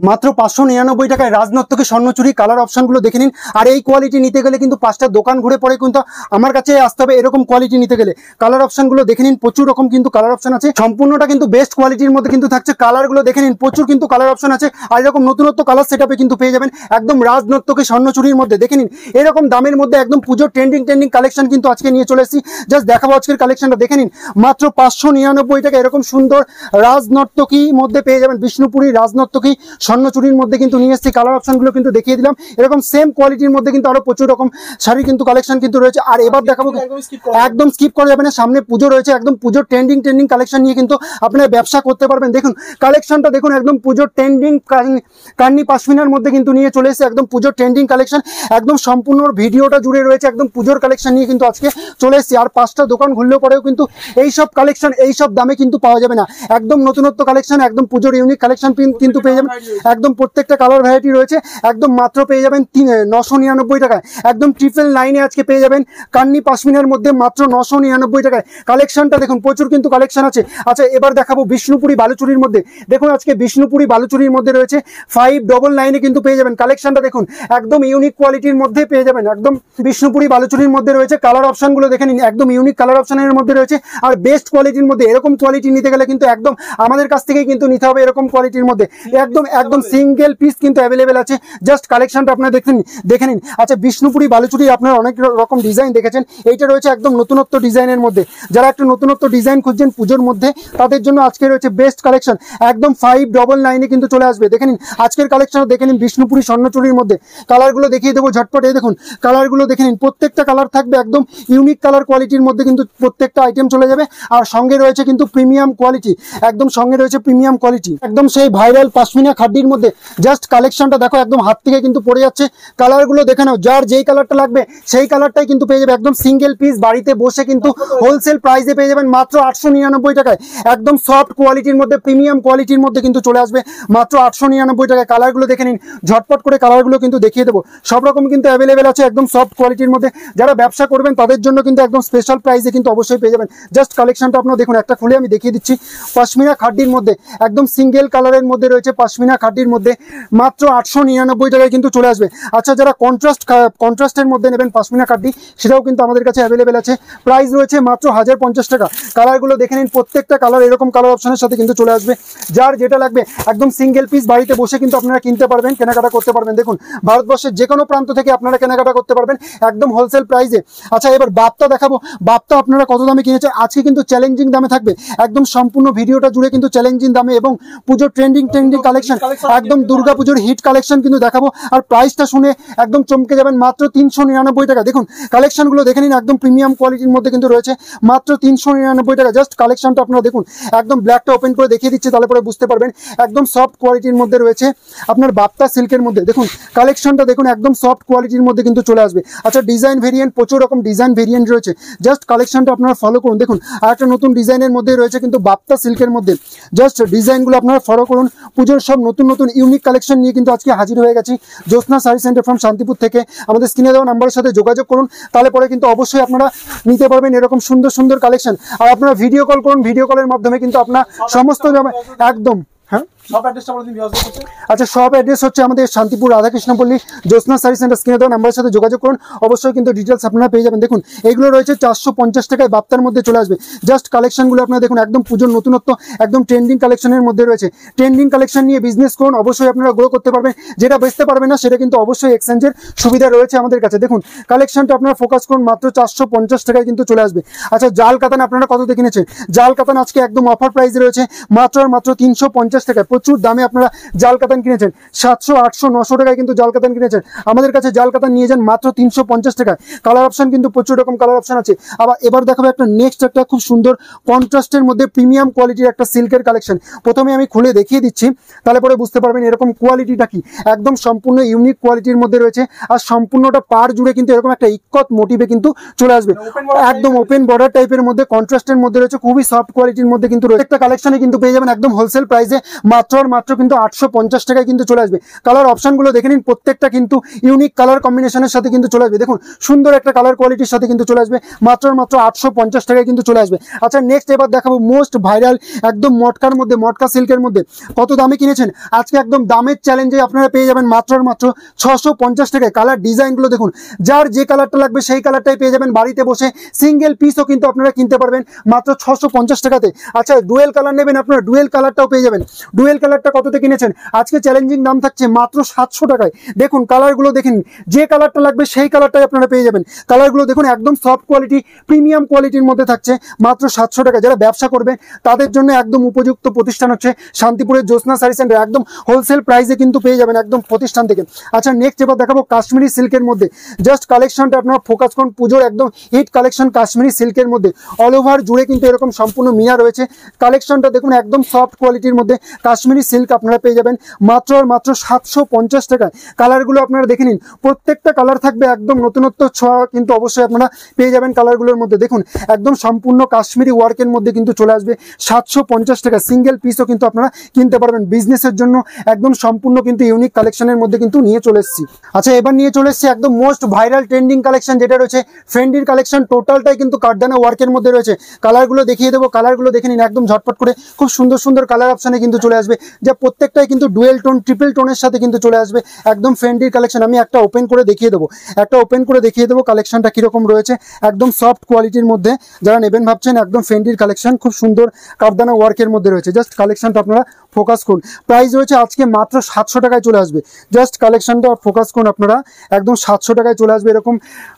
মাত্র 599 টাকায় রাজনর্তকী স্বর্ণচুরি কালার অপশনগুলো দেখে নিন। আর এই কোয়ালিটি নিতে গেলে কিন্তু 5টা দোকান ঘুরে পড়ে কিন্তু আমার কাছে আসতে হবে। এরকম কোয়ালিটি নিতে গেলে কালার অপশনগুলো দেখে নিন, প্রচুর রকম কিন্তু কালার অপশন আছে। সম্পূর্ণটা কিন্তু বেস্ট কোয়ালিটির মধ্যে কিন্তু থাকছে। কালারগুলো দেখে নিন, প্রচুর কিন্তু কালার অপশন আছে। আর এরকম নতুনত্ব কালার সেটআপে কিন্তু পেয়ে যাবেন একদম রাজনর্তকী স্বর্ণচুরির মধ্যে। দেখে নিন এরকম দামের মধ্যে একদম পুজোর ট্রেন্ডিং কালেকশন কিন্তু আজকে নিয়ে চলে এসেছি। জাস্ট দেখাবো আজকের কালেকশনটা। দেখে নিন মাত্র 599 টাকা এরকম সুন্দর রাজনর্তকী মধ্যে পেয়ে যাবেন। বিষ্ণুপুরি রাজনর্তকী স্বর্ণচুরির মধ্যে কিন্তু নিয়ে এসেছি। কালার অপশনগুলো কিন্তু দেখিয়ে দিলাম। এরকম সেম কোয়ালিটির মধ্যে কিন্তু আরো প্রচুর রকম শাড়ি কিন্তু কালেকশন কিন্তু রয়েছে। আর এবার দেখাবো, একদম স্কিপ করা যাবে না, সামনে পুজো রয়েছে, একদম পুজোর ট্রেন্ডিং কালেকশন নিয়ে কিন্তু আপনারা ব্যবসা করতে পারবেন। দেখুন কালেকশনটা দেখুন, একদম পুজোর ট্রেন্ডিং কান্নি পাশমিনার মধ্যে কিন্তু নিয়ে চলে এসেছে একদম পুজোর ট্রেন্ডিং কালেকশন। একদম সম্পূর্ণ ভিডিওটা জুড়ে রয়েছে একদম পুজোর কালেকশন নিয়ে কিন্তু আজকে চলে এসেছি। আর 5টা দোকান ঘুরলেও পরেও কিন্তু এইসব কালেকশন এইসব দামে কিন্তু পাওয়া যাবে না। একদম নতুনত্ব কালেকশন, একদম পুজোর ইউনিক কালেকশন কিন্তু পেয়ে যাবেন। একদম প্রত্যেকটা কালার ভ্যারাইটি রয়েছে। একদম মাত্র পেয়ে যাবেন 999 টাকায়। একদম 999 আজকে পেয়ে যাবেন কান্নি পাশমিনার মধ্যে মাত্র 999 টাকায়। কালেকশনটা দেখুন, প্রচুর কিন্তু কালেকশন আছে। আচ্ছা এবার দেখাবো বিষ্ণুপুরি বালুচুরির মধ্যে। দেখুন আজকে বিষ্ণুপুরি বালুচুরির মধ্যে রয়েছে 599 কিন্তু পেয়ে যাবেন। কালেকশনটা দেখুন, একদম ইউনিক কোয়ালিটির মধ্যে পেয়ে যাবেন। একদম বিষ্ণুপুরি বালুচুরির মধ্যে রয়েছে। কালার অপশনগুলো দেখে নিন, একদম ইউনিক কালার অপশনের মধ্যে রয়েছে। আর বেস্ট কোয়ালিটির মধ্যে। এরকম কোয়ালিটি নিতে গেলে কিন্তু একদম আমাদের কাছ থেকেই কিন্তু নিতে হবে। এরকম কোয়ালিটির মধ্যে একদম সিঙ্গেল পিস কিন্তু অ্যাভেলেবেল আছে। জাস্ট কালেকশনটা আপনারা দেখে নিন। আচ্ছা বিষ্ণুপুরি বালুচুরি আপনারা অনেক রকম ডিজাইন দেখেছেন, এইটা রয়েছে একদম নতুনত্ব ডিজাইনের মধ্যে। যারা একটু নতুনত্ব ডিজাইন খুঁজছেন পুজোর মধ্যে তাদের জন্য আজকে রয়েছে বেস্ট কালেকশন। একদম 599 কিন্তু চলে আসবে। দেখে নিন আজকের কালেকশন, দেখে নিন বিষ্ণুপুরি স্বর্ণচুরির মধ্যে। কালারগুলো দেখিয়ে দেবো ঝটপট। এই দেখুন কালারগুলো দেখে নিন, প্রত্যেকটা কালার থাকবে একদম ইউনিক কালার কোয়ালিটির মধ্যে কিন্তু প্রত্যেকটা আইটেম চলে যাবে। আর সঙ্গে রয়েছে কিন্তু প্রিমিয়াম কোয়ালিটি, একদম সঙ্গে রয়েছে প্রিমিয়াম কোয়ালিটি, একদম সেই ভাইরাল পাশমিনা খাড্ডির মধ্যে। জাস্ট কালেকশনটা দেখো, একদম হাত থেকে কিন্তু পড়ে যাচ্ছে। কালারগুলো দেখে নাও, যার যেই কালারটা লাগবে সেই কালারটাই কিন্তু পেয়ে যাবে। একদম সিঙ্গেল পিস বাড়িতে বসে কিন্তু হোলসেল প্রাইসে পেয়ে যাবেন মাত্র 899 টাকায়। একদম সফট কোয়ালিটির মধ্যে প্রিমিয়াম কোয়ালিটির মধ্যে কিন্তু চলে আসবে মাত্র 899 টাকায়। কালারগুলো দেখে নিন, ঝটপট করে কালারগুলো কিন্তু দেখিয়ে দেবো। সব রকম কিন্তু অ্যাভেলেবেল আছে একদম সফট কোয়ালিটির মধ্যে। যারা ব্যবসা করবেন তাদের জন্য কিন্তু একদম স্পেশাল প্রাইসে কিন্তু অবশ্যই পেয়ে যাবেন। জাস্ট কালেকশনটা আপনারা দেখুন, একটা খুলে আমি দেখিয়ে দিচ্ছি। পাশমিনা খাড্ডির মধ্যে একদম সিঙ্গেল কালারের মধ্যে রয়েছে পাশমিনা খাড্ডির মধ্যে মাত্র 899 টাকায় কিন্তু চলে আসবে। আচ্ছা যারা কন্ট্রাস্টের মধ্যে নেবেন পাশমিনা খাড্ডি, সেটাও কিন্তু আমাদের কাছে অ্যাভেলেবেল আছে। প্রাইস রয়েছে মাত্র 1050 টাকা। কালারগুলো দেখে নিন, প্রত্যেকটা কালার এরকম কালার অপশনের সাথে কিন্তু চলে আসবে। যার যেটা লাগবে একদম সিঙ্গেল পিস বাড়িতে বসে কিন্তু আপনারা কিনতে পারবেন, কেনাকাটা করতে পারবেন। দেখুন ভারতবর্ষের যে কোনো প্রান্ত থেকে আপনারা কেনাকাটা করতে পারবেন একদম হোলসেল প্রাইসে। আচ্ছা এবার বাপ্তা দেখাবো। বাপ্তা আপনারা কত দামে কিনেছেন আজকে কিন্তু চ্যালেঞ্জিং দামে থাকবে। একদম সম্পূর্ণ ভিডিওটা জুড়ে কিন্তু চ্যালেঞ্জিং দামে এবং পুজোর ট্রেন্ডিং কালেকশন, একদম দুর্গা পুজোর হিট কালেকশন কিন্তু দেখাবো। আর প্রাইসটা শুনে একদম চমকে যাবেন, মাত্র 399 টাকা। দেখুন কালেকশনগুলো দেখে নিন, একদম প্রিমিয়াম কোয়ালিটির মধ্যে কিন্তু রয়েছে মাত্র 399 টাকা। জাস্ট কালেকশনটা আপনারা দেখুন, একদম ব্ল্যাকটা ওপেন করে দেখিয়ে দিচ্ছি, তাহলে পরে বুঝতে পারবেন। একদম সফট কোয়ালিটির মধ্যে রয়েছে আপনার বাপ্তা সিল্কের মধ্যে। দেখুন কালেকশনটা দেখুন, একদম সফট কোয়ালিটির মধ্যে কিন্তু চলে আসবে। আচ্ছা ডিজাইন ভেরিয়েন্ট, প্রচুর রকম ডিজাইন ভেরিয়েন্ট রয়েছে। জাস্ট কালেকশনটা আপনারা ফলো করুন। দেখুন আর একটা নতুন ডিজাইনের মধ্যে রয়েছে কিন্তু বাপ্তা সিল্কের মধ্যে। জাস্ট ডিজাইনগুলো আপনারা ফলো করুন। পুজোর সব নতুন ইউনিক কালেকশন নিয়ে কিন্তু আজকে হাজির হয়ে গেছি জ্যোৎস্না শাড়ি সেন্টার ফ্রম শান্তিপুর থেকে। আমাদের স্ক্রিনে দেওয়া নাম্বারের সাথে যোগাযোগ করুন, তাহলে পরে কিন্তু অবশ্যই আপনারা নিতে পারবেন এরকম সুন্দর কালেকশন। আর আপনারা ভিডিও কল করুন, ভিডিও কলের মাধ্যমে কিন্তু আপনার সমস্ত একদম আচ্ছা সব অ্যাড্রেস হচ্ছে আমাদের শান্তিপুর রাধাকৃষ্ণপল্লী জ্যোৎস্না শাড়ি সেন্টার। স্ক্রিনে দেওয়া নাম্বারের সাথে যোগাযোগ করুন, অবশ্যই কিন্তু ডিটেলস আপনারা পেয়ে যাবেন। দেখুন এগুলো রয়েছে 450 টাকায় বাপ্তার মধ্যে চলে আসবে। জাস্ট কালেকশনগুলো আপনারা দেখুন, একদম পুজোর নতুনত্ব, একদম ট্রেন্ডিং কালেকশনের মধ্যে রয়েছে। ট্রেন্ডিং কালেকশন নিয়ে বিজনেস করুন, অবশ্যই আপনারা গ্রো করতে পারবেন। যেটা বেচতে পারবেন না সেটা কিন্তু অবশ্যই এক্সচেঞ্জের সুবিধা রয়েছে আমাদের কাছে। দেখুন কালেকশনটা আপনারা ফোকাস করুন, মাত্র 450 টাকায় কিন্তু চলে আসবে। আচ্ছা জাল কাতান আপনারা কত দিয়ে কিনেছেন? জাল কাতান আজকে একদম অফার প্রাইসে রয়েছে মাত্র 350 টাকায়। প্রচুর দামে আপনারা জাল কাতান কিনেছেন, 700, 800, 900 টাকায় কিন্তু জাল কাতান কিনেছেন। আমাদের কাছে জাল কাতান নিয়ে যান মাত্র 350 টাকায়। কালার অপশন কিন্তু প্রচুর রকম কালার অপশন আছে। আবার এবার দেখাবো একটা নেক্সট একটা খুব সুন্দর কন্ট্রাস্টের মধ্যে প্রিমিয়াম কোয়ালিটির একটা সিল্কের কালেকশন। প্রথমে আমি খুলে দেখিয়ে দিচ্ছি, তাহলে পরে বুঝতে পারবেন এরকম কোয়ালিটিটা কি। একদম সম্পূর্ণ ইউনিক কোয়ালিটির মধ্যে রয়েছে। আর সম্পূর্ণটা পার জুড়ে কিন্তু এরকম একটা ইক্কত মোটিভে কিন্তু চলে আসবে। একদম ওপেন বর্ডার টাইপের মধ্যে কন্ট্রাস্টের মধ্যে রয়েছে, খুবই সফট কোয়ালিটির মধ্যে কিন্তু রয়েছে। একটা কালেকশনে কিন্তু পেয়ে যাবেন একদম হোলসেল প্রাইসে মাত্র আর মাত্র কিন্তু 850 টাকায় কিন্তু চলে আসবে। কালার অপশনগুলো দেখে নিন, প্রত্যেকটা কিন্তু ইউনিক কালার কম্বিনেশনের সাথে কিন্তু চলে আসবে। দেখুন সুন্দর একটা কালার কোয়ালিটির সাথে কিন্তু চলে আসবে, মাত্র আর মাত্র 850 টাকায় কিন্তু চলে আসবে। আচ্ছা নেক্সট এবার দেখাবো মোস্ট ভাইরাল একদম মটকার মধ্যে, মটকা সিল্কের মধ্যে। কত দামে কিনেছেন, আজকে একদম দামের চ্যালেঞ্জে আপনারা পেয়ে যাবেন মাত্র আর মাত্র 650 টাকায়। কালার ডিজাইনগুলো দেখুন, যার যে কালারটা লাগবে সেই কালারটাই পেয়ে যাবেন। বাড়িতে বসে সিঙ্গেল পিসও কিন্তু আপনারা কিনতে পারবেন মাত্র 650 টাকাতে। আচ্ছা ডুয়েল কালার নেবেন আপনারা, ডুয়েল কালারটাও পেয়ে যাবেন। ডুয়েল কালারটা কততে কিনেছেন, আজকে চ্যালেঞ্জিং দাম থাকছে মাত্র 700 টাকায়। দেখুন কালারগুলো দেখেন, যে কালারটা লাগবে সেই কালারটাই আপনারা পেয়ে যাবেন। কালারগুলো দেখুন একদম সফট কোয়ালিটি, প্রিমিয়াম কোয়ালিটির মধ্যে থাকছে মাত্র 700 টাকা। যারা ব্যবসা করবেন তাদের জন্য একদম উপযুক্ত প্রতিষ্ঠান হচ্ছে শান্তিপুরের জ্যোৎস্না শাড়ি সেন্টার, একদম হোলসেল প্রাইসে কিন্তু পেয়ে যাবেন একদম প্রতিষ্ঠান থেকে। আচ্ছা নেক্সট এবার দেখাবো কাশ্মীরি সিল্কের মধ্যে। জাস্ট কালেকশনটা আপনারা ফোকাস করুন, পুজোর একদম হিট কালেকশন কাশ্মীরি সিল্কের মধ্যে। অল ওভার জুড়ে কিন্তু এরকম সম্পূর্ণ মিনা রয়েছে। কালেকশনটা দেখুন একদম সফট কোয়ালিটির মধ্যে কাশ্মীরি সিল্ক আপনারা পেয়ে যাবেন মাত্র আর মাত্র 750 টাকায়। কালারগুলো আপনারা দেখে নিন, প্রত্যেকটা কালার থাকবে একদম নতুনত্ব ছোঁয়া কিন্তু অবশ্যই আপনারা পেয়ে যাবেন কালারগুলোর মধ্যে। দেখুন একদম সম্পূর্ণ কাশ্মীরি ওয়ার্কের মধ্যে কিন্তু চলে আসবে 750 টাকা। সিঙ্গেল পিসও কিন্তু আপনারা কিনতে পারবেন। বিজনেসের জন্য একদম সম্পূর্ণ কিন্তু ইউনিক কালেকশনের মধ্যে কিন্তু নিয়ে চলে এসেছি। আচ্ছা এবার নিয়ে চলে এসেছি একদম মোস্ট ভাইরাল ট্রেন্ডিং কালেকশন, যেটা রয়েছে ফেন্ডির কালেকশন। টোটালটাই কিন্তু কারদানা ওয়ার্কের মধ্যে রয়েছে। কালারগুলো দেখিয়ে দেবো, কালারগুলো দেখে নিন একদম ঝটপট করে। খুব সুন্দর সুন্দর কালার অপশানে কিন্তু চলে আসবে, যা প্রত্যেকটাই কিন্তু ডুয়েল টোন ট্রিপল টোনের সাথে কিন্তু চলে আসবে একদম ফেন্ডির কালেকশন। আমি একটা ওপেন করে দেখিয়ে দেবো, কালেকশনটা কিরকম রয়েছে। একদম সফট কোয়ালিটির মধ্যে যারা নেবেন ভাবছেন, একদম ফেন্ডির কালেকশন, খুব সুন্দর কারদানা ওয়ার্কের মধ্যে রয়েছে। জাস্ট কালেকশনটা আপনারা ফোকাস করুন। প্রাইস রয়েছে আজকে মাত্র 700 টাকায় চলে আসবে। জাস্ট কালেকশনটা ফোকাস করুন আপনারা, একদম 700 টাকায় চলে আসবে। এরকম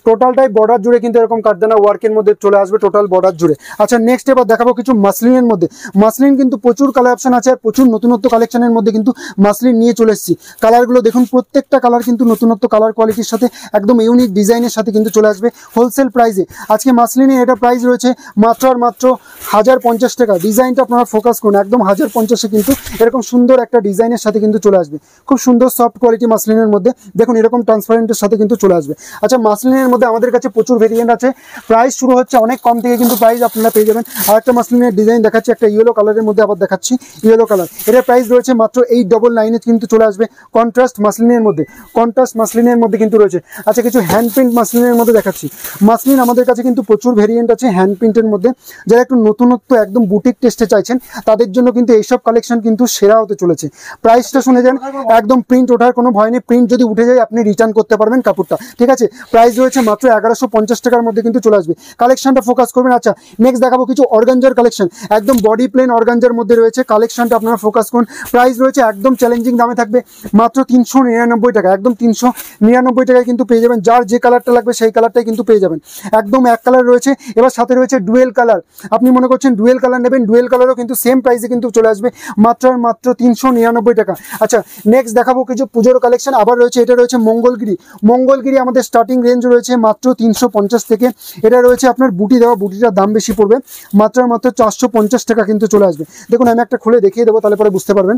টোটালটাই বর্ডার জুড়ে কিন্তু এরকম কারদানা ওয়ার্কের মধ্যে চলে আসবে, টোটাল বর্ডার জুড়ে। আচ্ছা নেক্সট এবার দেখাবো কিছু মাসলিনের মধ্যে। মাসলিন কিন্তু প্রচুর কালার অপশন আছে, আর প্রচুর নতুনত্ব কালেকশনের মধ্যে কিন্তু মাসলিন নিয়ে চলে এসেছি। কালারগুলো দেখুন, প্রত্যেকটা কালার কিন্তু নতুনত্ব কালার কোয়ালিটির সাথে একদম ইউনিক ডিজাইনের সাথে কিন্তু চলে আসবে হোলসেল প্রাইসে। আজকে মাসলিনের এটা প্রাইস রয়েছে মাত্র আর মাত্র 1050 টাকা। ডিজাইনটা আপনারা ফোকাস করুন, একদম 1050-এ কিন্তু এরকম সুন্দর একটা ডিজাইনের সাথে কিন্তু চলে আসবে। খুব সুন্দর সফট কোয়ালিটি মাসলিনের মধ্যে দেখুন, এরকম ট্রান্সপারেন্টের সাথে কিন্তু চলে আসবে। আচ্ছা মাসলিনের মধ্যে আমাদের কাছে প্রচুর ভেরিয়েন্ট আছে। প্রাইস শুরু হচ্ছে অনেক কম থেকে কিন্তু প্রাইস আপনারা পেয়ে যাবেন। আর একটা মাসলিনের ডিজাইন দেখাচ্ছি, একটা ইয়েলো কালারের মধ্যে আবার দেখাচ্ছি, ইয়েলো কালার। এটার প্রাইস রয়েছে মাত্র 899-এ কিন্তু চলে আসবে। কন্ট্রাস্ট মাসলিনের মধ্যে কিন্তু রয়েছে। আচ্ছা কিছু হ্যান্ড প্রিন্ট মাসলিনের মধ্যে দেখাচ্ছি। মাসলিন আমাদের কাছে কিন্তু প্রচুর ভেরিয়েন্ট আছে হ্যান্ড প্রিন্টের মধ্যে। যারা একটু নতুনত্ব একদম বুটিক টেস্টে চাইছেন তাদের জন্য কিন্তু এইসব কালেকশন কিন্তু সেরা হতে চলেছে। প্রাইসটা শুনে যান, একদম প্রিন্ট ওঠার কোনো ভয় নেই। প্রিন্ট যদি উঠে যায় আপনি রিটার্ন করতে পারবেন কাপড়টা, ঠিক আছে। প্রাইস রয়েছে মাত্র 1150 টাকার মধ্যে কিন্তু চলে আসবে। কালেকশনটা ফোকাস করবেন। আচ্ছা নেক্সট দেখাবো কিছু অর্গানজার কালেকশন, একদম বডি প্লেন অর্গানজার মধ্যে রয়েছে। কালেকশনটা আপনারা ফোকাস করুন। প্রাইস রয়েছে একদম চ্যালেঞ্জিং দামে থাকবে মাত্র 399 টাকা। একদম 399 টাকায় কিন্তু পেয়ে যাবেন। যার যে কালারটা লাগবে সেই কালারটাই কিন্তু পেয়ে যাবেন। একদম এক কালার রয়েছে। এবার সাথে রয়েছে ডুয়েল কালার। আপনি মনে করছেন ডুয়েল কালার নেবেন, ডুয়েল কালারও কিন্তু সেম প্রাইসে কিন্তু চলে আসবে মাত্র আর মাত্র 399 টাকা। আচ্ছা নেক্সট দেখাবো কিছু পুজোর কালেকশন। আবার রয়েছে, এটা রয়েছে মঙ্গলগিরি। আমাদের স্টার্টিং রেঞ্জ রয়েছে মাত্র 350 থেকে। এটা রয়েছে আপনার বুটি দেওয়া, বুটিটার দাম বেশি পড়বে, মাত্র আর মাত্র 450 টাকা কিন্তু চলে আসবে। দেখুন আমি একটা খুলে দেখিয়ে দেবো, তাহলে পরে বুঝতে পারবেন।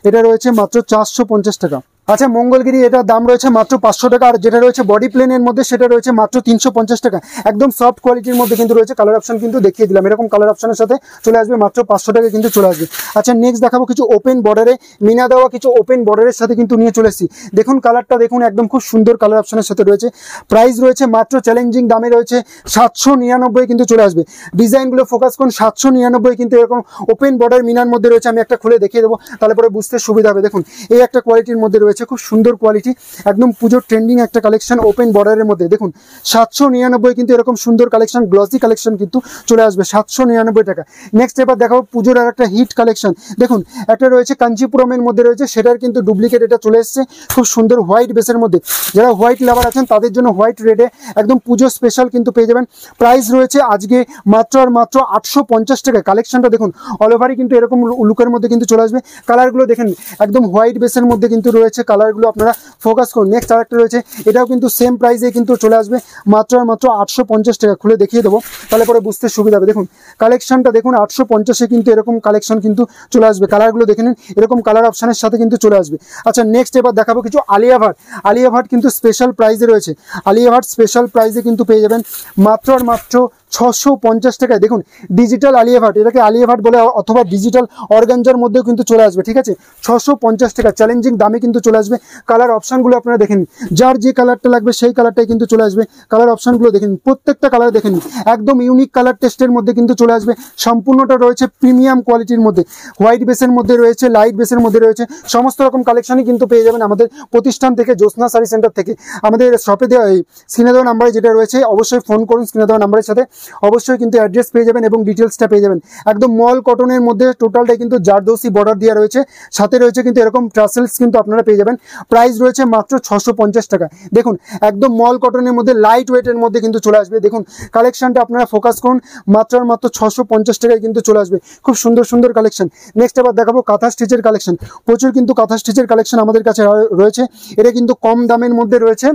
এটা রয়েছে মাত্র 450 টাকা। আচ্ছা মঙ্গলগিরি এটার দাম রয়েছে মাত্র 500 টাকা। আর যেটা রয়েছে বডি প্লেনের মধ্যে সেটা রয়েছে মাত্র 350 টাকা। একদম সফট কোয়ালিটির মধ্যে কিন্তু রয়েছে। কালার অপশন কিন্তু দেখিয়ে দিলাম, এরকম কালার অপশনের সাথে চলে আসবে মাত্র 500 টাকা কিন্তু চলে আসবে। আচ্ছা নেক্সট দেখাবো কিছু ওপেন বর্ডারে মিনা দেওয়া, কিছু ওপেন বর্ডারের সাথে কিন্তু নিয়ে চলে এসেছি। দেখুন কালারটা দেখুন, একদম খুব সুন্দর কালার অপশনের সাথে রয়েছে। প্রাইস রয়েছে মাত্র চ্যালেঞ্জিং দামে রয়েছে 799 কিন্তু চলে আসবে। ডিজাইনগুলো ফোকাস করুন, 799 কিন্তু এরকম ওপেন বর্ডার মিনার মধ্যে রয়েছে। আমি একটা খুলে দেখিয়ে দেবো, তাহলে পরে বুঝতে সুবিধা হবে। দেখুন এই একটা কোয়ালিটির মধ্যে রয়েছে, খুব সুন্দর কোয়ালিটি, একদম পুজোর ট্রেন্ডিং একটা কালেকশন ওপেন বর্ডারের মধ্যে। দেখুন 799 কিন্তু এরকম সুন্দর কালেকশন, গ্লসি কালেকশন কিন্তু চলে আসবে 799 টাকা। নেক্সট এবার দেখাবো পুজোর আর একটা হিট কালেকশন। দেখুন একটা রয়েছে কাঞ্চিপুরমের মধ্যে রয়েছে, সেটার কিন্তু ডুপ্লিকেট এটা চলে এসছে খুব সুন্দর হোয়াইট বেসের মধ্যে। যারা হোয়াইট লাভার আছেন তাদের জন্য হোয়াইট রেডে একদম পুজো স্পেশাল কিন্তু পেয়ে যাবেন। প্রাইস রয়েছে আজকে মাত্র আর মাত্র 850 টাকা। কালেকশনটা দেখুন অল ওভারই কিন্তু এরকম লুকের মধ্যে কিন্তু চলে আসবে। কালারগুলো দেখেন একদম হোয়াইট বেসের মধ্যে কিন্তু রয়েছে। কালারগুলো আপনারা ফোকাস করুন। নেক্সট আরেকটা রয়েছে, এটাও কিন্তু সেম প্রাইসে কিন্তু চলে আসবে মাত্র আর মাত্র 850 টাকা। খুলে দেখিয়ে দেবো, তাহলে পরে বুঝতে সুবিধা হবে। দেখুন কালেকশনটা দেখুন, 850-এ কিন্তু এরকম কালেকশন কিন্তু চলে আসবে। কালারগুলো দেখে নিন, এরকম কালার অপশনের সাথে কিন্তু চলে আসবে। আচ্ছা নেক্সট এবার দেখাবো কিছু আলিয়া ভাট কিন্তু স্পেশাল প্রাইসে রয়েছে। আলিয়া ভাট স্পেশাল প্রাইসে কিন্তু পেয়ে যাবেন মাত্র আর মাত্র 650 টাকায়। দেখুন ডিজিটাল আলিয়া ভাট, এটাকে আলিয়া ভাট বলে অথবা ডিজিটাল অর্গানজার মধ্যেও কিন্তু চলে আসবে, ঠিক আছে। 650 টাকা চ্যালেঞ্জিং দামে কিন্তু চলে আসবে। কালার অপশানগুলো আপনারা দেখেন, যার যে কালারটা লাগবে সেই কালারটাই কিন্তু চলে আসবে। কালার অপশানগুলো দেখেন, প্রত্যেকটা কালার দেখেন, একদম ইউনিক কালার টেস্টের মধ্যে কিন্তু চলে আসবে। সম্পূর্ণটা রয়েছে প্রিমিয়াম কোয়ালিটির মধ্যে, হোয়াইট বেসের মধ্যে রয়েছে, লাইট বেসের মধ্যে রয়েছে, সমস্ত রকম কালেকশনই কিন্তু পেয়ে যাবেন আমাদের প্রতিষ্ঠান থেকে, জ্যোৎস্না শাড়ি সেন্টার থেকে। আমাদের শপে দেওয়া এই স্ক্রিনে দেওয়া নাম্বারে যেটা রয়েছে অবশ্যই ফোন করুন, স্ক্রিনে দেওয়া নাম্বারের সাথে অবশ্যই কিন্তু অ্যাড্রেস পেয়ে যাবেন এবং ডিটেলসটা পেয়ে যাবেন। একদম মল কটনের মধ্যে টোটালটাই কিন্তু জারদৌসি বর্ডার দেওয়া রয়েছে, সাথে রয়েছে কিন্তু এরকম ট্রাসেলস কিন্তু আপনারা পেয়ে যাবেন। প্রাইস রয়েছে মাত্র 650 টাকা। দেখুন একদম মল কটনের মধ্যে লাইট ওয়েটের মধ্যে কিন্তু চলে আসবে। দেখুন কালেকশনটা আপনারা ফোকাস করুন, মাত্র 650 টাকায় কিন্তু চলে আসবে। খুব সুন্দর সুন্দর কালেকশন। নেক্সট আবার দেখাবো কাঁথা স্টিচের কালেকশন। প্রচুর কিন্তু কাঁথা স্টিচের কালেকশন আমাদের কাছে রয়েছে। এটা কিন্তু কম দামের মধ্যে রয়েছে,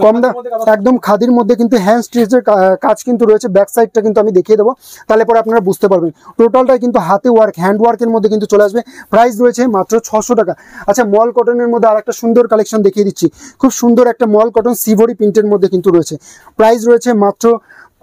কম দাম, একদম খাদির মধ্যে কিন্তু হ্যান্ড স্টিচের কাজ কিন্তু রয়েছে। ব্যাক সাইডটা কিন্তু আমি দেখিয়ে দেবো, তাহলে পরে আপনারা বুঝতে পারবেন। টোটালটাই কিন্তু হাতে ওয়ার্ক, হ্যান্ড ওয়ার্কের মধ্যে কিন্তু চলে আসবে। প্রাইস রয়েছে মাত্র 600 টাকা। আচ্ছা মল কটনের মধ্যে আর একটা সুন্দর কালেকশন দেখিয়ে দিচ্ছি। খুব সুন্দর একটা মল কটন সিভরি প্রিন্টের মধ্যে কিন্তু রয়েছে। প্রাইস রয়েছে মাত্র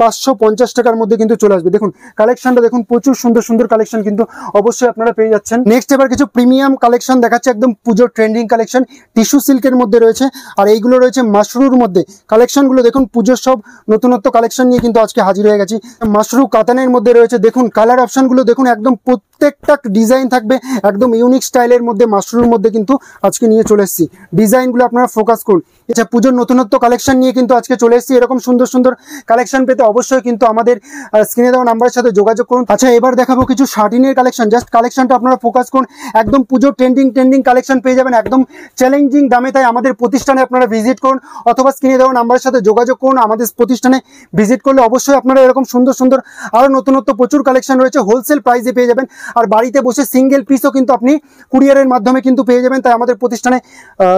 550 টাকার মধ্যে কিন্তু চলে আসবে। দেখুন কালেকশনটা দেখুন, প্রচুর সুন্দর সুন্দর কালেকশন কিন্তু অবশ্যই আপনারা পেয়ে যাচ্ছেন। নেক্সট এবার কিছু প্রিমিয়াম কালেকশন দেখাচ্ছে, একদম পুজোর ট্রেন্ডিং কালেকশন, টিস্যু সিল্কের মধ্যে রয়েছে, আর এইগুলো রয়েছে মাশরুর মধ্যে। কালেকশনগুলো দেখুন, পুজোর সব নতুনত্ব কালেকশন নিয়ে কিন্তু আজকে হাজির হয়ে গেছি। মাশরু কাতানের মধ্যে রয়েছে, দেখুন কালার অপশনগুলো দেখুন, একদম প্রত্যেকটা ডিজাইন থাকবে একদম ইউনিক স্টাইলের মধ্যে। মাশরুর মধ্যে কিন্তু আজকে নিয়ে চলে এসেছি, ডিজাইনগুলো আপনারা ফোকাস করুন। আচ্ছা পুজোর নতুনত্ব কালেকশন নিয়ে কিন্তু আজকে চলে এসেছি। এরকম সুন্দর সুন্দর কালেকশন পেতে অবশ্যই কিন্তু আমাদের স্ক্রিনে দেওয়া নাম্বারের সাথে যোগাযোগ করুন। আচ্ছা এবার দেখাবো কিছু শার্টিনের কালেকশন। জাস্ট কালেকশনটা আপনারা ফোকাস করুন, একদম পুজোর ট্রেন্ডিং কালেকশন পেয়ে যাবেন একদম চ্যালেঞ্জিং দামে। তাই আমাদের প্রতিষ্ঠানে আপনারা ভিজিট করুন অথবা স্ক্রিনে দেওয়া নাম্বারের সাথে যোগাযোগ করুন। আমাদের প্রতিষ্ঠানে ভিজিট করলে অবশ্যই আপনারা এরকম সুন্দর সুন্দর আরও নতুনত্ব প্রচুর কালেকশন রয়েছে, হোলসেল প্রাইসে পেয়ে যাবেন। আর বাড়িতে বসে সিঙ্গেল পিসও কিন্তু আপনি কুরিয়ারের মাধ্যমে কিন্তু পেয়ে যাবেন। তাই আমাদের প্রতিষ্ঠানে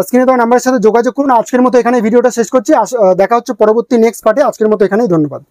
স্ক্রিনে দেওয়া নাম্বারের সাথে যোগাযোগ করুন। আজকের মতো এখানে ভিডিওটা শেষ করছি, দেখা হচ্ছে পরবর্তী নেক্সট পার্টে। আজকের মতো এখানেই, ধন্যবাদ।